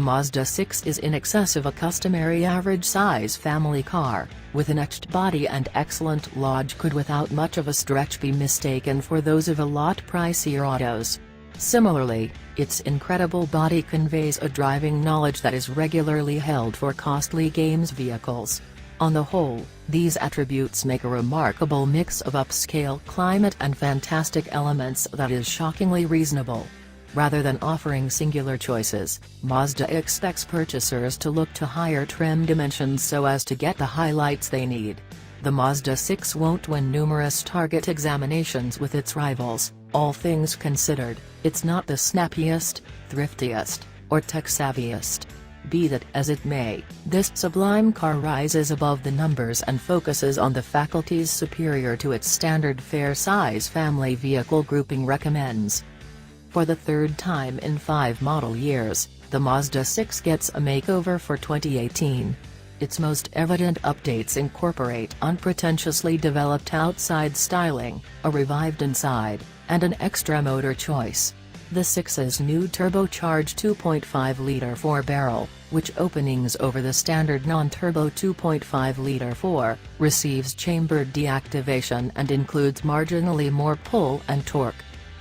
The Mazda 6 is in excess of a customary average-size family car, with an etched body and excellent lodge could without much of a stretch be mistaken for those of a lot pricier autos. Similarly, its incredible body conveys a driving knowledge that is regularly held for costly games vehicles. On the whole, these attributes make a remarkable mix of upscale climate and fantastic elements that is shockingly reasonable. Rather than offering singular choices, Mazda expects purchasers to look to higher trim dimensions so as to get the highlights they need. The Mazda 6 won't win numerous target examinations with its rivals. All things considered, it's not the snappiest, thriftiest, or tech-savviest. Be that as it may, this sublime car rises above the numbers and focuses on the faculties superior to its standard fair-size family vehicle grouping recommends. For the third time in 5 model years, the Mazda 6 gets a makeover for 2018. Its most evident updates incorporate unpretentiously developed outside styling, a revived inside, and an extra motor choice. The 6's new turbocharged 2.5-liter 4-barrel, which openings over the standard non-turbo 2.5-liter 4, receives chambered deactivation and includes marginally more pull and torque.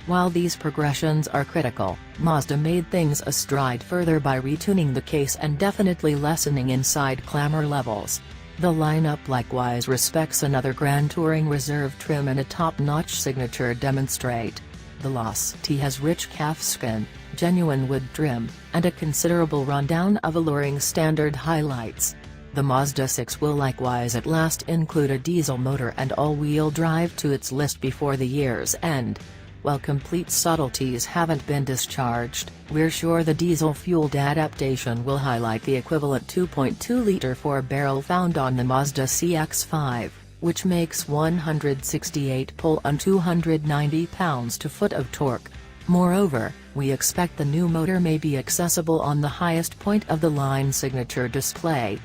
While these progressions are critical, Mazda made things a stride further by retuning the case and definitely lessening inside clamor levels. The lineup likewise respects another Grand Touring Reserve trim and a top-notch signature demonstrate. The Loss T has rich calfskin, genuine wood trim, and a considerable rundown of alluring standard highlights. The Mazda 6 will likewise at last include a diesel motor and all-wheel drive to its list before the year's end. While complete subtleties haven't been discharged, we're sure the diesel-fueled adaptation will highlight the equivalent 2.2-liter 4-barrel found on the Mazda CX-5, which makes 168 pull and 290 pounds-to-foot of torque. Moreover, we expect the new motor may be accessible on the highest point-of-the-line signature display.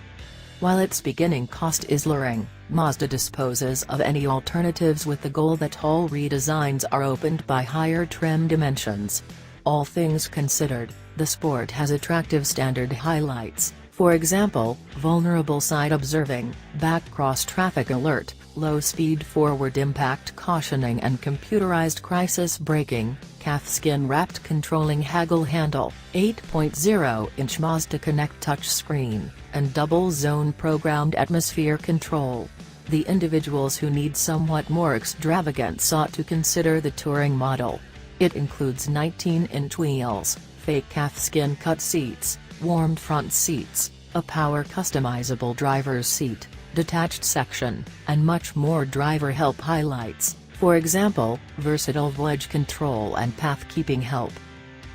While its beginning cost is luring, Mazda disposes of any alternatives with the goal that all redesigns are opened by higher trim dimensions. All things considered, the Sport has attractive standard highlights, for example, vulnerable side observing, back cross-traffic alert, low-speed forward impact cautioning and computerized crisis braking, calfskin-wrapped controlling haggle handle, 8.0-inch Mazda Connect touchscreen, and double-zone programmed atmosphere control. The individuals who need somewhat more extravagance ought to consider the touring model. It includes 19-inch wheels, fake calfskin cut seats, warmed front seats, a power customizable driver's seat, detached section, and much more driver help highlights, for example, versatile voyage control and path-keeping help.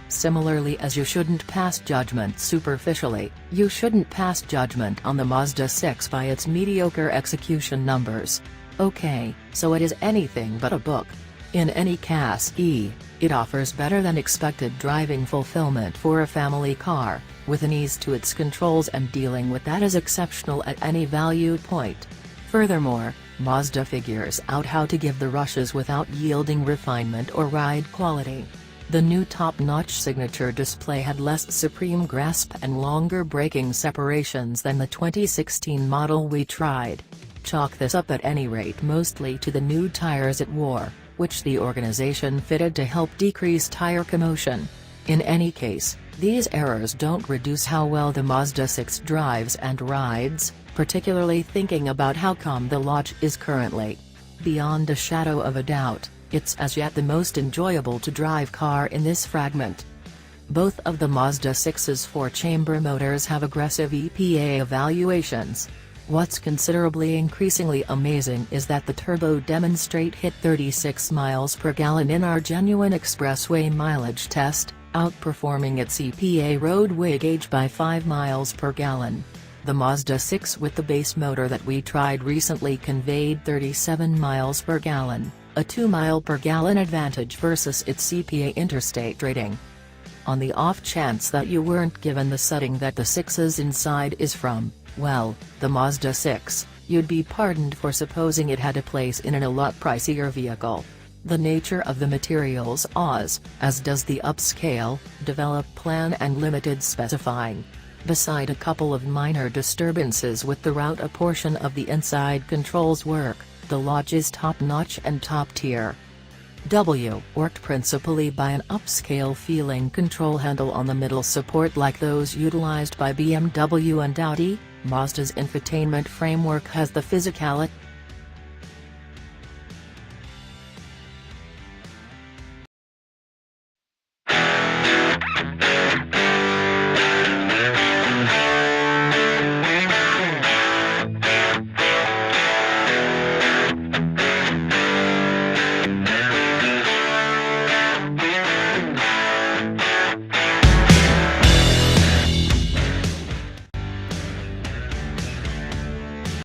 Similarly, as you shouldn't pass judgment superficially, you shouldn't pass judgment on the Mazda 6 by its mediocre execution numbers. Okay, so it is anything but a book. In any case, it offers better than expected driving fulfillment for a family car, with an ease to its controls and dealing with that is exceptional at any value point. Furthermore, Mazda figures out how to give the rushes without yielding refinement or ride quality. The new top-notch signature display had less supreme grasp and longer braking separations than the 2016 model we tried. Chalk this up at any rate mostly to the new tires it wore, which the organization fitted to help decrease tire commotion. In any case, these errors don't reduce how well the Mazda 6 drives and rides, particularly thinking about how calm the lot is currently. Beyond a shadow of a doubt, it's as yet the most enjoyable to drive car in this fragment. Both of the Mazda 6's 4-chamber motors have aggressive EPA evaluations. What's considerably increasingly amazing is that the turbo demonstrate hit 36 miles per gallon in our genuine expressway mileage test, outperforming its EPA roadway gauge by 5 miles per gallon. The Mazda 6 with the base motor that we tried recently conveyed 37 miles per gallon, a 2 mile per gallon advantage versus its EPA interstate rating. On the off chance that you weren't given the setting that the 6's inside is from, well, the Mazda 6, you'd be pardoned for supposing it had a place in an a lot pricier vehicle. The nature of the materials as does the upscale, develop plan and limited specifying. Beside a couple of minor disturbances with the route, a portion of the inside controls work, the Lodge is top-notch and top-tier. Worked principally by an upscale feeling control handle on the middle support like those utilized by BMW and Audi. Mazda's infotainment framework has the physicality